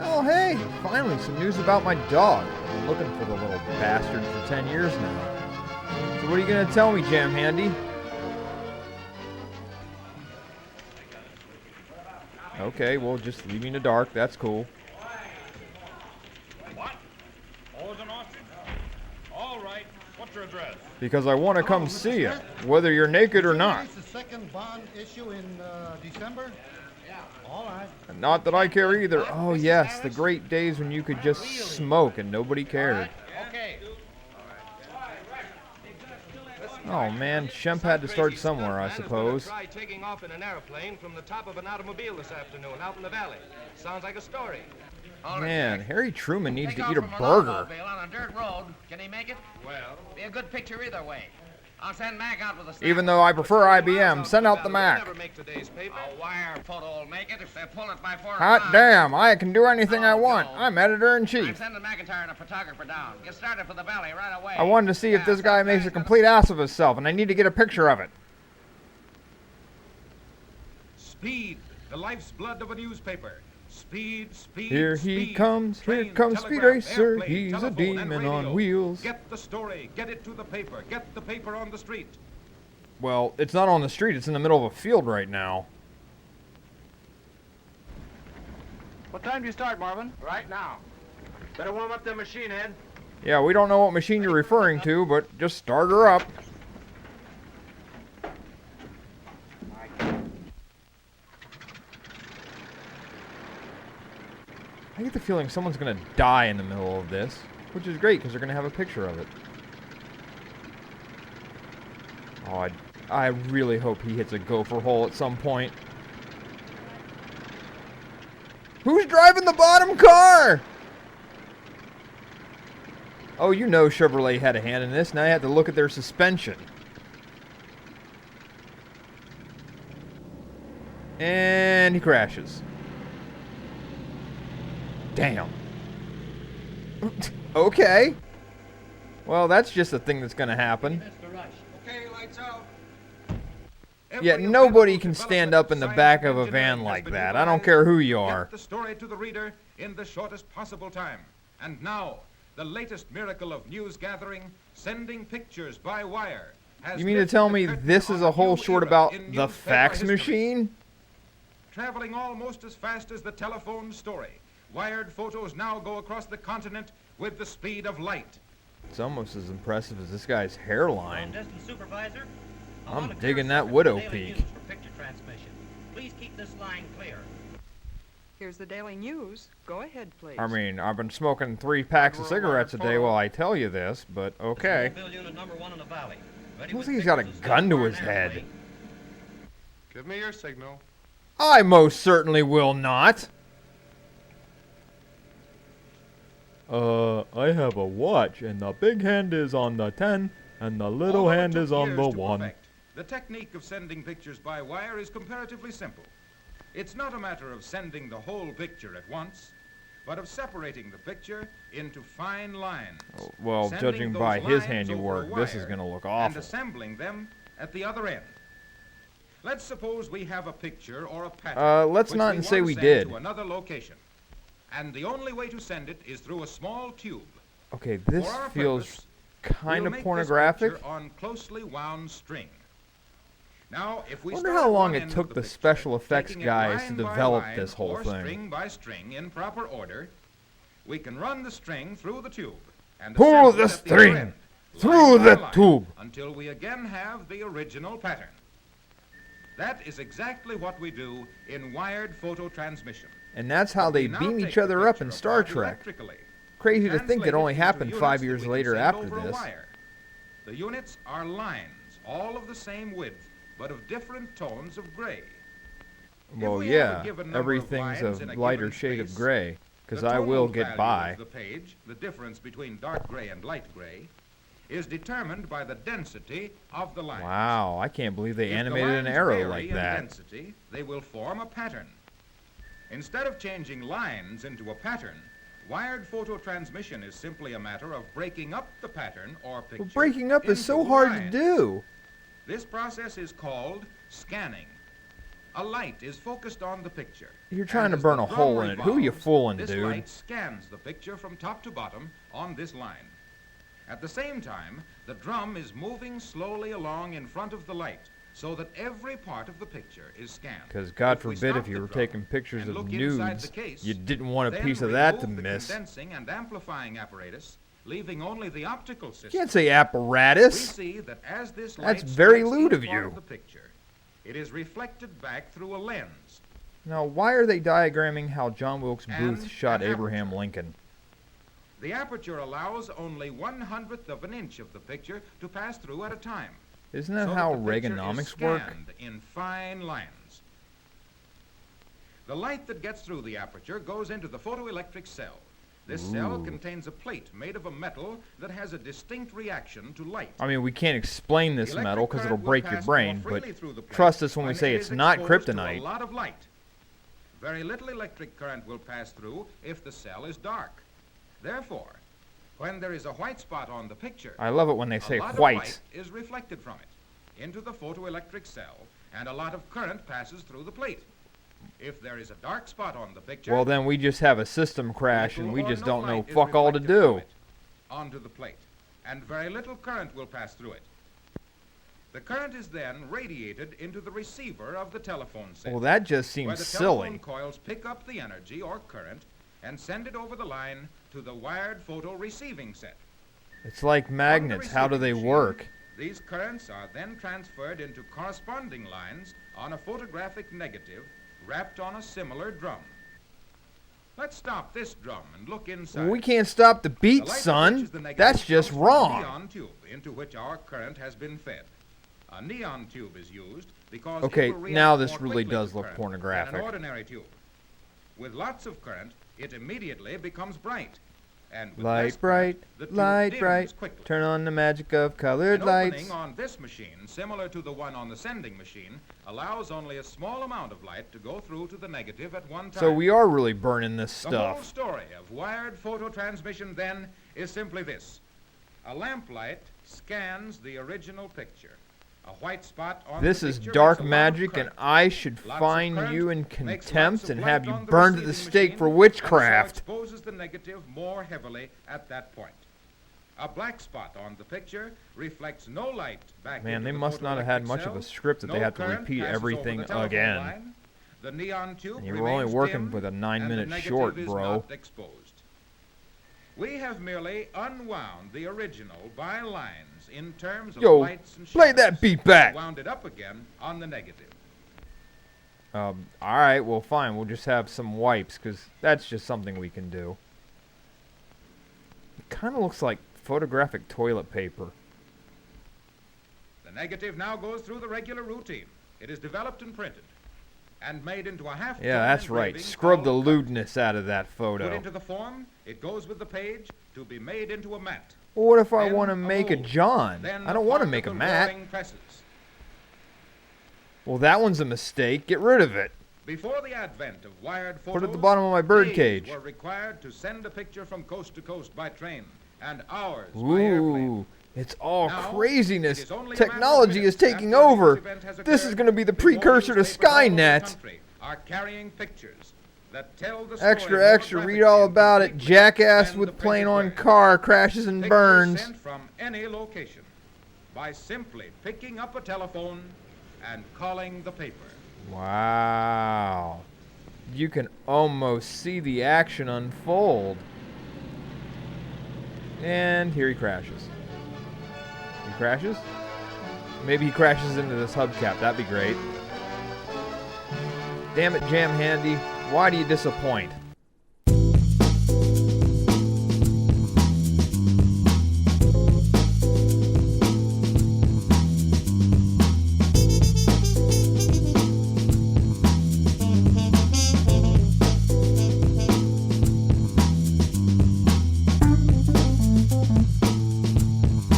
Oh, hey, finally some news about my dog. I've been looking for the little bastard for 10 years now. So what are you going to tell me, Jam Handy? Okay, well, just leave me in the dark. That's cool. What? Always an auction? All right. What's your address? Because I want to come see you, whether you're naked or not. The second bond issue in December? Yeah. All right. Not that I care either. Oh, yes, the great days when you could just smoke and nobody cared. Okay. Oh, man, Shemp had to start somewhere, I suppose. Try taking off in an airplane from the top of an automobile this afternoon out in the valley. Sounds like a story. Man, Harry Truman needs to eat a from burger. automobile on a dirt road. Can he make it? Well, Be a good picture either way. I'll send Mac out with a Even though I prefer IBM, send out the Mac. never make today's paper. A wire photo will make it if they pull it by 4 Hot o'clock. damn, I can do anything I Oh, want. Joe. I'm I'm editor-in-chief. sending McIntyre and a photographer down. Get started for the valley right away. I wanted to see if this guy makes a complete ass of himself, and I need to get a picture of it. Speed, the life's blood of a newspaper. Speed, speed, Here he speed. comes, here Train, comes Speed telegraph, Racer. airplane, He's a telephone, and demon on radio. wheels. Get the story, get it to the paper, get the paper on the street. Well, it's not on the street, it's in the middle of a field right now. What time do you start, Marvin? Right now. Better warm up the machine, Ed. Yeah, we don't know what machine you're referring to, but just start her up. I get the feeling someone's gonna die in the middle of this, which is great because they're gonna have a picture of it. Oh, I really hope he hits a gopher hole at some point. Who's driving the bottom car? Oh, you know Chevrolet had a hand in this. Now you have to look at their suspension. And he crashes. Damn. Okay. Well, that's just a thing that's gonna happen. Okay, lights out. Yet nobody can stand up in the back of a van like that. I don't care who you are. Get the story to the reader in the shortest possible time. And now, the latest miracle of news gathering, sending pictures by wire. Has You mean to lifted tell the me curtain this is on a whole new short era about in the newspaper fax history. machine? Traveling almost as fast as the telephone story, wired photos now go across the continent with the speed of light. It's almost as impressive as this guy's hairline. Long-distance supervisor. I'm digging that widow peak. For picture transmission. Please keep this line clear. Here's the Daily News. Go ahead, please. I mean, I've been smoking 3 packs of cigarettes a day while I tell you this, but okay. Mobile unit number 1 in the valley. Ready Looks with like he's got a pictures of gun to car his and head. airplane. Give me your signal. I most certainly will not. I have a watch, and the big hand is on the 10, and the little Although it hand took is on years the to 1. perfect, the technique of sending pictures by wire is comparatively simple. It's not a matter of sending the whole picture at once, but of separating the picture into fine lines. Well, sending judging those by his lines handiwork, over a this is wire going to look And awful. assembling them at the other end. Let's suppose we have a picture or a pattern. Let's which not we say want we to did. send to another location. And the only way to send it is through a small tube. Okay, this For our feels purpose, kind we'll of make this pornographic. picture on closely wound string. Now, if we Wonder start how at long one it end took of the picture, special effects taking it guys to line by develop line this whole or thing. string by string in proper order, we can run the string through the tube and Pull assemble the it at other string end, through line by the line, tube. until we again have the original pattern. That is exactly what we do in wired photo transmission. And that's how But they we now beam take each the other up picture in Star apart Trek. electrically, Crazy to think translate it only into happened units 5 that years we can later send after over a this. wire. The units are lines, all of the same width, but of different tones of gray. Well, we have a yeah, given number of everything's lines a in a lighter given shade of space, gray, because the I will total get value by. of the page, the difference between dark gray and light gray, is determined by the density of the lines. Wow, I can't believe they If the animated an lines arrow vary like in that. density, they will form a pattern. Instead of changing lines into a pattern, wired photo transmission is simply a matter of breaking up the pattern or picture. Well, breaking up is into so hard to lines. do. This process is called scanning. a light is focused on the picture. You're trying And to as burn the a hole drum in it. Who are you revolves, fooling, this dude? light scans the picture from top to bottom on this line. At the same time, the drum is moving slowly along in front of the light so that every part of the picture is scanned. Because God If we forbid stop if you the were drum taking pictures and of look inside nudes, the case, you didn't want a then piece of that to remove the miss. condensing and amplifying apparatus, leaving only the optical You system. can't say We apparatus. see that as this That's light very strikes lewd each of part you. of the picture, it is reflected back through a lens. Now, why are they diagramming how John Wilkes Booth And shot an Abraham aperture. Lincoln? The aperture allows only 1/100th of an inch of the picture to pass through at a time. Isn't that so how the picture is Reaganomics work? scanned in fine lines. The light that gets through the aperture goes into the photoelectric cell. This cell Ooh. contains a plate made of a metal that has a distinct reaction to light. I mean, we can't explain this Electric metal because it'll current will break your pass brain, more but freely through the plate trust us when we when say it it's is not exposed to kryptonite. A lot of light. Very little electric current will pass through if the cell is dark. Therefore, when there is a white spot on the picture, I love it when they a say lot of white. light is reflected from it into the photoelectric cell, and a lot of current passes through the plate. If there is a dark spot on the picture, Well, then we just have a system crash and we little or just no don't know light is fuck all to reflected from do. it onto the plate, and very little current will pass through it. The current is then radiated into the receiver of the telephone set. Well, that just where seems the telephone silly. coils pick up the energy or current and send it over the line to the wired photo receiving set. It's like magnets. How do they receiving work? machine, these currents are then transferred into corresponding lines on a photographic negative wrapped on a similar drum. Let's stop this drum and look inside. Well, we can't stop the The beat, light that son. reaches the negative That's just comes from a wrong. neon tube into which our current has been fed. A neon tube is used because Okay, it will react now this more really quickly does to look current pornographic. than an ordinary tube. With lots of current, it immediately becomes bright. And with less Light bright, current, the tube light dims bright. quickly. Turn on the magic of colored An lights. opening on this machine, similar to the one on the sending machine, allows only a small amount of light to go through to the negative at one time. So we are really burning this The whole stuff. story of wired photo transmission, then, is simply this. A lamplight scans the original picture. A white spot on This the is picture dark makes a lot of magic, and current. I should Lots of fine current you in makes lots contempt of and light have you on the burned to the receiving stake machine, for and so witchcraft. exposes the negative more heavily at that point. A black spot on the picture reflects no light back Man, into they the must not have had photoelectric much of cell. a script that they No had to current repeat passes over everything the telephone again. line. The neon tube And you were only remains working dim, with a and 9-minute the negative short, is bro. not exposed. We have merely unwound the original by lines in terms of Yo, lights and play shadows, that beat back. wound it up again on the negative. Alright, well fine, we'll just have some wipes, because that's just something we can do. It kind of looks like photographic toilet paper. The negative now goes through the regular routine. It is developed and printed and made into a half-tone Yeah, that's right. engraving Scrub the called cut. lewdness out of that Put photo. into the form, it goes with the page to be made into a mat. Well, what if I Then want to a make a mold. John? Then I don't want to part make a of the mat. rolling presses. Well, that one's a mistake. Get rid of it. Before the advent of wired photos, Put it at the bottom of my bird days cage. were required to send a picture from coast to coast by train, and hours by airplane. Ooh, it's all Now, craziness. it is only a matter of Technology is minutes taking after over. this event has This is occurred going to be the before precursor to newspapers all over the Skynet. country are carrying pictures that tell the story Extra, more extra. Read graphically all and about it. completely Jackass than with the plane printed on word. car crashes and Pictures burns. sent from any location by simply picking up a telephone and calling the paper. Wow. You can almost see the action unfold. And here he crashes. He crashes? Maybe he crashes into this hubcap. That'd be great. Damn it, Jam Handy. Why do you disappoint?